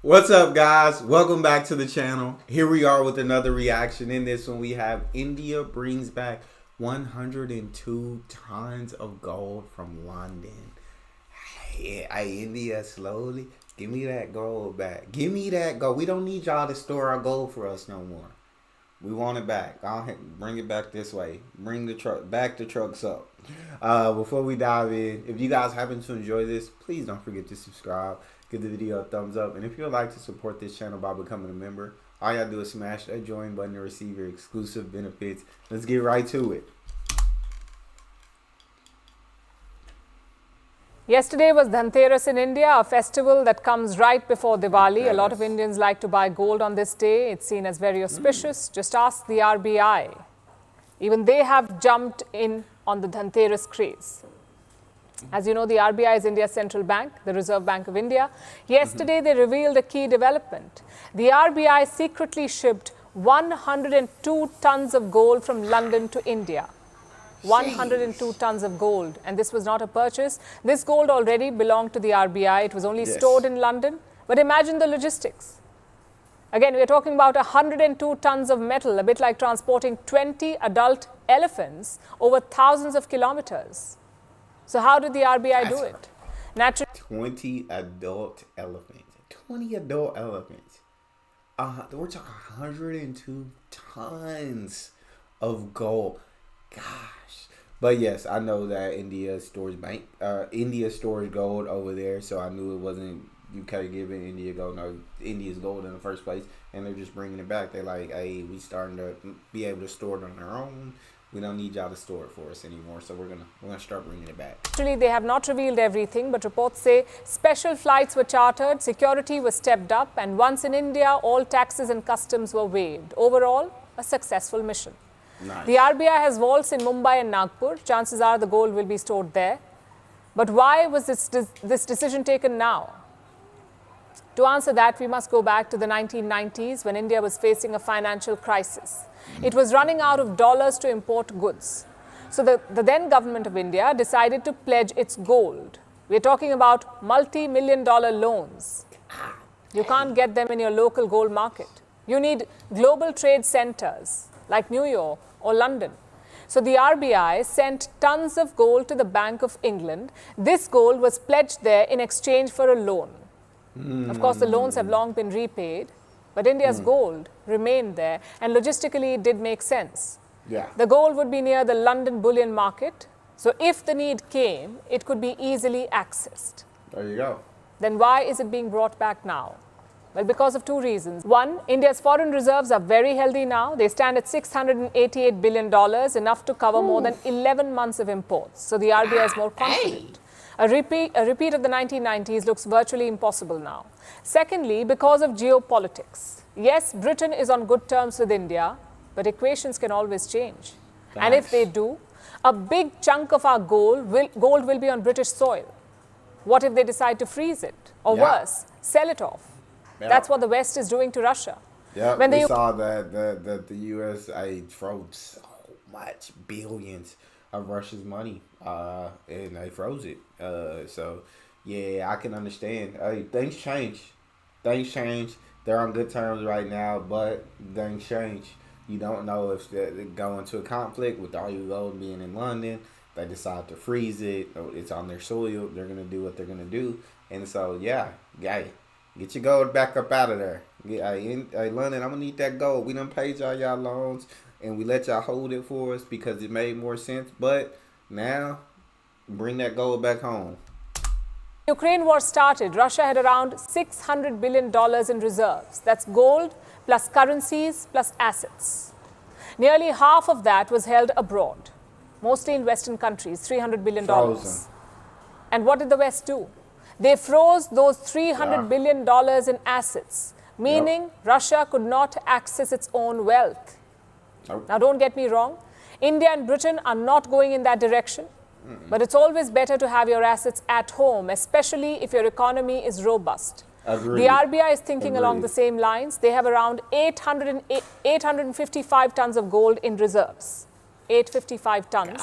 What's up, guys? Welcome back to the channel. Here we are with another reaction. In this one, we have India brings back 102 tons of gold from London. Hey, India, slowly. Give me that gold back. Give me that gold. We don't need y'all to store our gold for us no more. We want it back. I'll bring it back this way. Bring the truck back. The trucks up. Before we dive in, if you guys happen to enjoy this, please don't forget to subscribe. Give the video a thumbs up. And if you would like to support this channel by becoming a member, all you gotta do is smash that join button to receive your exclusive benefits. Let's get right to it. Yesterday was Dhanteras in India, a festival that comes right before Diwali. A lot of Indians like to buy gold on this day. It's seen as very auspicious. Just ask the RBI. Even they have jumped in on the Dhanteras craze. As you know, the RBI is India's central bank, the Reserve Bank of India. Yesterday, they revealed a key development. The RBI secretly shipped 102 tons of gold from London to India. 102 tons of gold. And this was not a purchase. This gold already belonged to the RBI. It was only stored in London. But imagine the logistics. Again, we're talking about 102 tons of metal, a bit like transporting 20 adult elephants over thousands of kilometers. So how did the RBI do it? Naturally, 20 adult elephants. 20 adult elephants. We're talking 102 tons of gold. Gosh. But yes, I know that India stores gold over there, so I knew it wasn't UK giving India gold, no, India's gold in the first place, and they're just bringing it back. They're like, hey, we starting to be able to store it on our own. We don't need y'all to store it for us anymore, so we're gonna start bringing it back. Actually, they have not revealed everything, but reports say special flights were chartered, security was stepped up, and once in India, all taxes and customs were waived. Overall, a successful mission. Nice. The RBI has vaults in Mumbai and Nagpur. Chances are the gold will be stored there. But why was this decision taken now? To answer that, we must go back to the 1990s when India was facing a financial crisis. It was running out of dollars to import goods. So the then government of India decided to pledge its gold. We're talking about multi-million-dollar loans. You can't get them in your local gold market. You need global trade centers like New York or London. So the RBI sent tons of gold to the Bank of England. This gold was pledged there in exchange for a loan. Of course, the loans have long been repaid, but India's gold remained there, and logistically it did make sense. Yeah. The gold would be near the London bullion market, so if the need came, it could be easily accessed. There you go. Then why is it being brought back now? Well, because of two reasons. One, India's foreign reserves are very healthy now. They stand at $688 billion, enough to cover more than 11 months of imports. So the RBI is more confident. A repeat of the 1990s looks virtually impossible now. Secondly, because of geopolitics. Yes, Britain is on good terms with India, but equations can always change. And if they do, a big chunk of our gold will be on British soil. What if they decide to freeze it? Or worse, sell it off? That's what the West is doing to Russia. Yeah, we saw that the US froze so much, billions of Russia's money, and they froze it. So, yeah, I can understand. Things change. Things change. They're on good terms right now, but things change. You don't know if they go into a conflict with all your gold being in London. They decide to freeze it. It's on their soil. They're going to do what they're going to do. And so, yeah, get your gold back up out of there. London, I'm going to need that gold. We done paid y'all loans, and we let y'all hold it for us because it made more sense. But now, bring that gold back home. Ukraine war started, Russia had around $600 billion in reserves. That's gold plus currencies plus assets. Nearly half of that was held abroad, mostly in Western countries, $300 billion. Frozen. And what did the West do? They froze those $300 billion in assets, meaning Russia could not access its own wealth. Now, don't get me wrong. India and Britain are not going in that direction. But it's always better to have your assets at home, especially if your economy is robust. Agreed. The RBI is thinking along the same lines. They have around 855 tons of gold in reserves. 855 tons.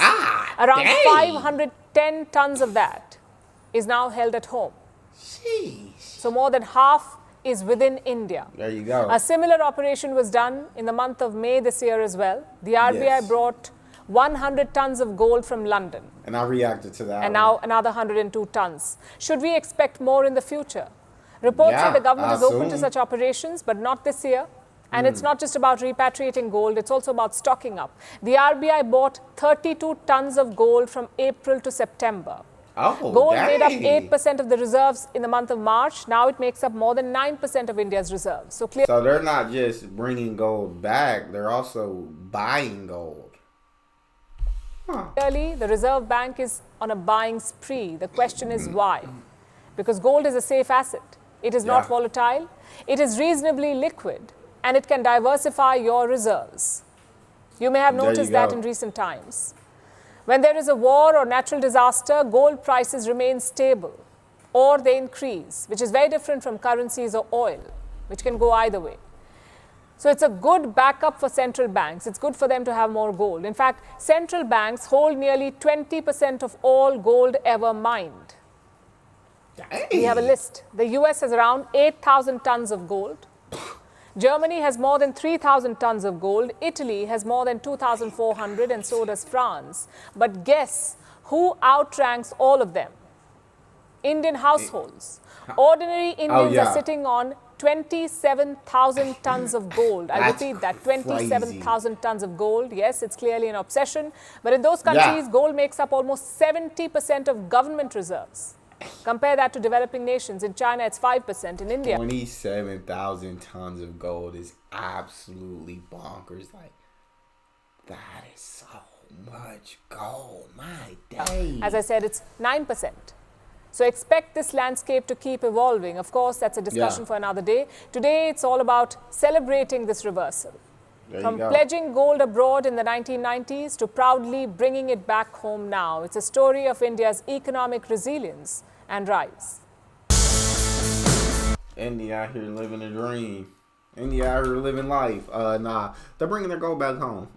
Around 510 tons of that is now held at home. Jeez. So more than half is within India. There you go. A similar operation was done in the month of May this year as well. The RBI Yes. brought 100 tons of gold from London. And I reacted to that. And now another 102 tons. Should we expect more in the future? Reports say the government is open to such operations, but not this year. And it's not just about repatriating gold, it's also about stocking up. The RBI bought 32 tons of gold from April to September. Oh, Gold dang. made up 8% of the reserves in the month of March. Now it makes up more than 9% of India's reserves. So they're not just bringing gold back, they're also buying gold. Clearly, the Reserve Bank is on a buying spree. The question is why? Because gold is a safe asset. It is not volatile. It is reasonably liquid. And it can diversify your reserves. You may have noticed that in recent times. When there is a war or natural disaster, gold prices remain stable or they increase, which is very different from currencies or oil, which can go either way. So it's a good backup for central banks. It's good for them to have more gold. In fact, central banks hold nearly 20% of all gold ever mined. Dang. We have a list. The US has around 8,000 tons of gold. Germany has more than 3,000 tons of gold. Italy has more than 2,400, and so does France. But guess who outranks all of them? Indian households. Ordinary Indians are sitting on 27,000 tons of gold. I repeat that, 27,000 tons of gold. Yes, it's clearly an obsession. But in those countries, gold makes up almost 70% of government reserves. Compare that to developing nations. In China, it's 5%. In India, 27,000 tons of gold is absolutely bonkers. Like, that is so much gold. My day. as I said, it's 9%. So expect this landscape to keep evolving. Of course, that's a discussion for another day. Today, it's all about celebrating this reversal. From pledging gold abroad in the 1990s to proudly bringing it back home now. It's a story of India's economic resilience and rise. India out here living a dream. India out here living life. They're bringing their gold back home.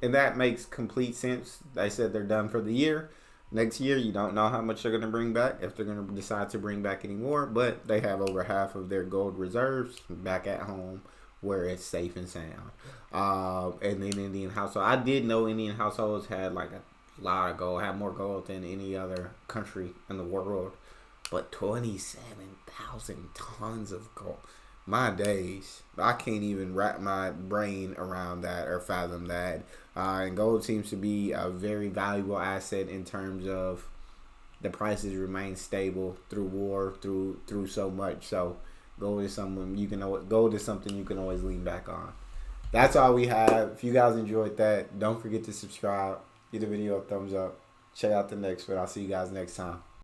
And that makes complete sense. They said they're done for the year. Next year, you don't know how much they're going to bring back, if they're going to decide to bring back any more. But they have over half of their gold reserves back at home, where it's safe and sound. And then Indian household. I did know Indian households had like a lot of gold, had more gold than any other country in the world. But 27,000 tons of gold. My days. I can't even wrap my brain around that or fathom that. And gold seems to be a very valuable asset in terms of the prices remain stable through war, through so much. So gold is something you can always lean back on. That's all we have. If you guys enjoyed that, don't forget to subscribe. Give the video a thumbs up. Check out the next one. I'll see you guys next time.